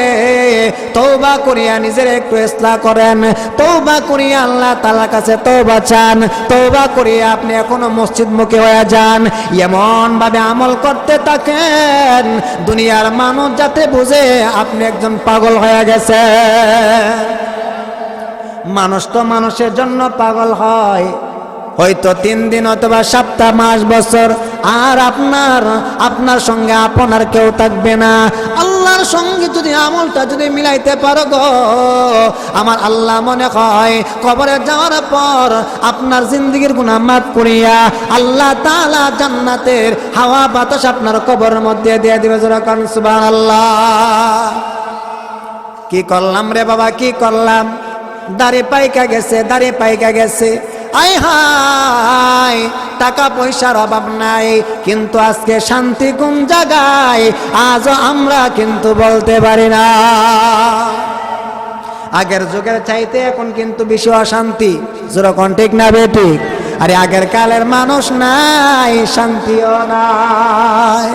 তওবা করিয়া নিজের একটু ইসলাহ করেন, তওবা করিয়া আল্লাহ তাআলার কাছে তওবা চান, তওবা করিয়া আপনি এখনো মসজিদমুখী হয়ে যান, এমন ভাবে আমল করতে থাকেন দুনিয়ার মানুষ যাতে বুঝে আপনি একজন পাগল হয়ে গেছে। মানুষ তো মানুষের জন্য পাগল হয়, হয়তো 3 দিন অথবা সপ্তাহ, মাস, বছর, আর আপনার সঙ্গে আপনার কেউ থাকবে না। আল্লাহর সঙ্গে যদি আমলটা যদি মিলাইতে পারো গো, আমার আল্লাহ মনে হয় কবরে যাওয়ার পর আপনার জিন্দেগীর গুনাহ মাফ করিয়া আল্লাহ তাআলা জান্নাতের হাওয়া বাতাস আপনার কবরের মধ্যে দিয়ে দিবে। যেরকম সুবহানাল্লাহ। কি করলাম রে বাবা, কি করলাম? দাড়ি পাইকা গেছে, দাড়ি পাইকা গেছে, আয় হায়, টাকা পয়সার অভাব নাই, কিন্তু আজকে শান্তি কোন জায়গায় আজও আমরা কিন্তু বলতে পারি না। আগের যুগের চাইতে এখন কিন্তু বেশি অশান্তি। যেরকম ঠিক না বেঠিক? আরে আগের কালের মানুষ নাই, শান্তিও নাই।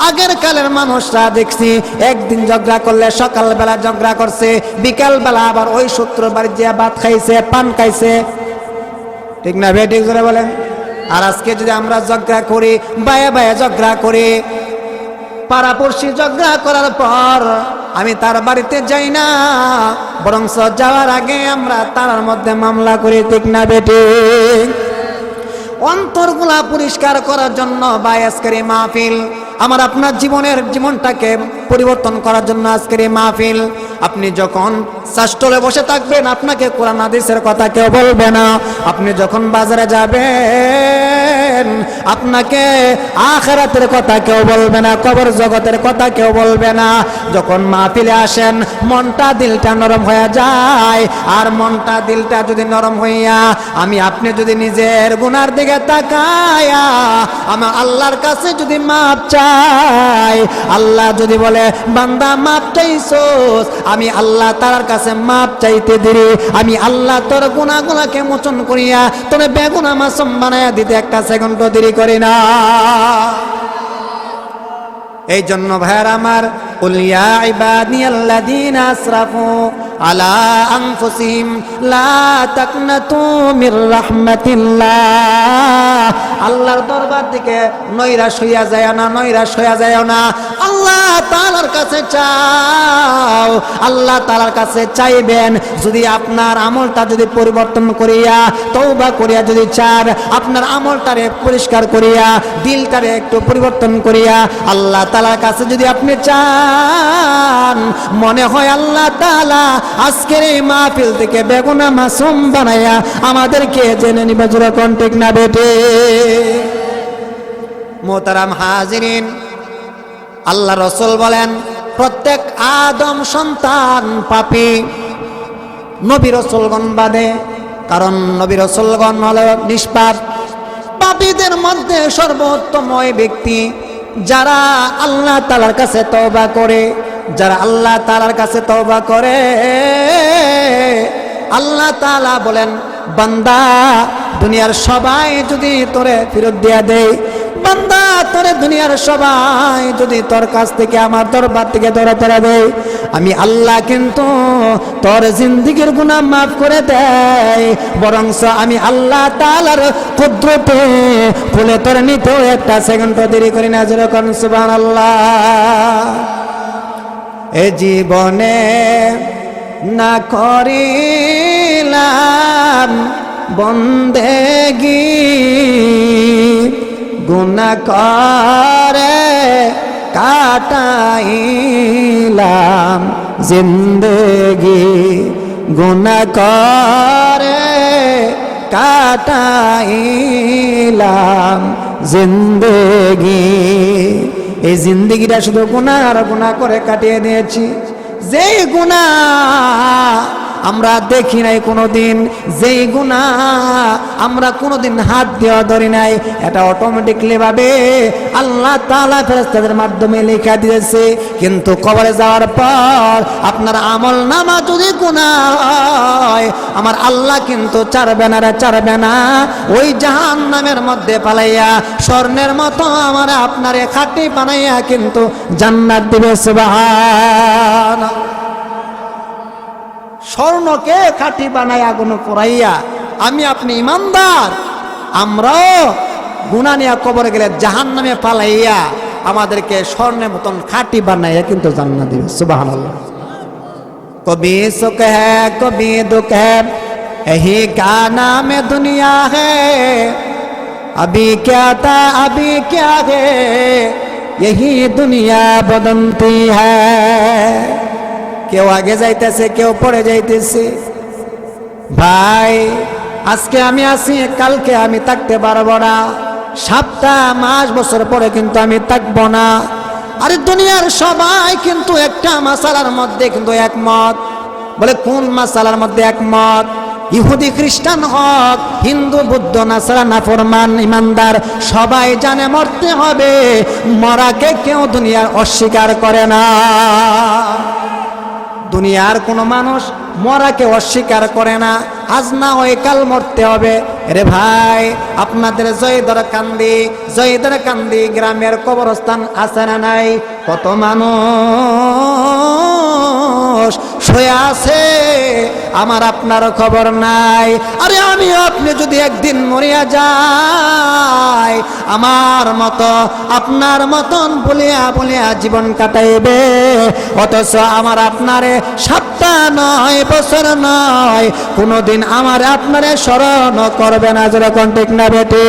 আগের কালের মানুষরা দেখছি একদিন ঝগড়া করলে সকালবেলা ঝগড়া করছে, বিকালবেলা আবার ওই সূত্র বাড়ি যে ভাত খাইছে, পান খাইছে, ঠিক না বেঠিক জোরে বলেন? আর আজকে যদি আমরা ঝগড়া করি, বায়ে বায়ে ঝগড়া করি, পাড়াপড়শি ঝগড়া করার পর আমি তার বাড়িতে যাই না, বরং যাওয়ার আগে আমরা তার মধ্যে মামলা করি, ঠিক না বেঠিক? অন্তরগুলা পরিষ্কার করার জন্য ভাই আজকের এই মাহফিল, আমার আপনার জীবনটাকে পরিবর্তন করার জন্য আজকের এই মাহফিল। আপনি যখন চাষটলে বসে থাকবেন আপনাকে কোরআন হাদিসের কথা কেউ বলবে না। আপনি যখন বাজারে যাবেন আপনাকে আখিরাতের কথা কেউ বলবে না, কবর জগতের কথা কেউ বলবে না। যখন মাহফিলে আসেন মনটা দিলটা নরম হয়ে যায়, আর মনটা দিলটা যদি নরম হইয়া আমি আপনি যদি নিজের গুনার দিকে তাকায়া আমার আল্লাহর কাছে যদি মাপ চাই, আল্লাহ যদি বলে বান্দা মাপ চাইছোস, আমি আল্লাহ তার কাছে মাপ চাইতে দেরি, আমি আল্লাহ তোর গুনাহগুলোকে মোচন করিয়া তোর বেগুনা মাসুম বানায়া দিতে একটা সেকেন্ড দেরি করি না। এই জন্য ভাইয়ার আমার, কুল ইয়া ইবাদিয়াল্লাযীনা আসরাফু আলা আনফুসিহিম লা তাকনাতু মির রাহমাতিল্লাহ। আল্লাহর দরবার থেকে নৈরাশ হইয়া যায় না, নৈরাশ হইয়া যায় না। আল্লাহ তাআলার কাছে চাও, আল্লাহ তাআলার কাছে চাইবেন। যদি আপনার আমলটা যদি পরিবর্তন করিয়া তওবা করিয়া যদি চান, আপনার আমলটারে পরিষ্কার করিয়া দিলটারে একটু পরিবর্তন করিয়া আল্লাহ তাআলার কাছে যদি আপনি চান, মনে হয় আল্লাহ তাআলা আজকের এই মাহফিল থেকে বেগুনা মাসুম বানায়া আমাদেরকে জেনে নিবে। যেরকম ঠিক না বেটে? মোহতারাম হাজিরিন, আল্লাহ রাসূল বলেন প্রত্যেক আদম সন্তান পাপী, নবী রাসূলগণ বাদে। কারণ নবী রাসূলগণ হলো নিষ্পাপ। পাপীদের মধ্যে সর্বোত্তম ওই ব্যক্তি যারা আল্লাহ তাআলার কাছে তওবা করে, যারা আল্লাহ তাআলার কাছে তওবা করে। আল্লাহ তাআলা বলেন বান্দা দুনিয়ার সবাই যদি তোরে ফেরত দিয়া দেয়, বান্দা তোরে দুনিয়ার সবাই যদি তোর কাছ থেকে আমার দরবার থেকে ধরা দেয়, আমি আল্লাহ কিন্তু তোর জিন্দেগীর গুনাহ মাফ করে দেয়। বরংস আমি আল্লাহ তাআলার কুদরতে বলে তোর নিতেও একটা সেকেন্ড দেরি করি না। যেরকম সুবহানাল্লাহ। এ জীবনে না করিলাম বন্দেগী, গুনাহ করে কাটাইলাম জিন্দেগি, গুনাহ করে কাটাইলাম জিন্দেগি। এই জিন্দেগিটা শুধু গুনাহ আর গুনাহ করে কাটিয়ে দিয়েছি। যেই গুনাহ আমরা দেখি নাই কোনোদিন, যেই গুনাহ আমরা কোনোদিন হাত দেওয়া ধরি নাই, এটা অটোমেটিকলি ভাবে আল্লাহ তাআলা ফেরেশতাদের মাধ্যমে লেখা দিয়েছে। কিন্তু কবরে যাওয়ার পর আপনার আমল নামা যদি গুনাহ হয়, আমার আল্লাহ কিন্তু ছাড়বে না, ওই জাহান্নামের মধ্যে পালাইয়া স্বর্ণের মতো আমার আপনারে খাঁটি বানাইয়া কিন্তু জান্নাত দিবে। সুবহানাল্লাহ। স্বর্ণকে খাঁটি বানায় আগুন পোড়াইয়া আমি আপনি ইমানদার, আমরাও গুনাহ নিয়ে কবরে গেলে জাহান্নামে পালাইয়া আমাদেরকে স্বর্ণের মতন খাঁটি বানাইয়া কিন্তু জান্নাত দিবে। সুবহানাল্লাহ। কবি সুখ হ্যায় কবি দুঃখ হ্যায়, यही का नाम दुनिया है, अभी क्या था अभी क्या है, यही दुनिया बदलती है। কেউ আগে যাইতেছে, কেউ পরে যাইতেছে। ভাই আজকে আমি আছি, কালকে আমি থাকতে পারবো না, সপ্তাহ মাস বছর পরে কিন্তু আমি থাকবো না। আরে দুনিয়ার সবাই কিন্তু একটা মাসালার মধ্যে কিন্তু একমত। বলে কোন মাসালার মধ্যে একমত? ইহুদি খ্রিস্টান হক, হিন্দু বৌদ্ধ নাসারা নাফরমান ইমানদার সবাই জানে মরতে হবে, মরাকে কেউ দুনিয়ার অস্বীকার করে না। দুনিয়ার কোনো মানুষ মরাকে অস্বীকার করে না, আজ না হয় কাল মরতে হবে। রে ভাই আপনাদের জয়দার কান্দি গ্রামের কবরস্থান আছে না নাই? কত মানুষ শুয়ে আছে, আমার আপনার খবর নাই। আরে আমি আপনি যদি একদিন মরিয়া যাই, আমার মতো আপনার মতন বলিয়া জীবন কাটাইবে, অথচ আমার আপনারে সপ্তাহ নয় বছর নয় কোনোদিন আমার আপনারে স্মরণ করবে না। যেরকম ঠিক না বেটি?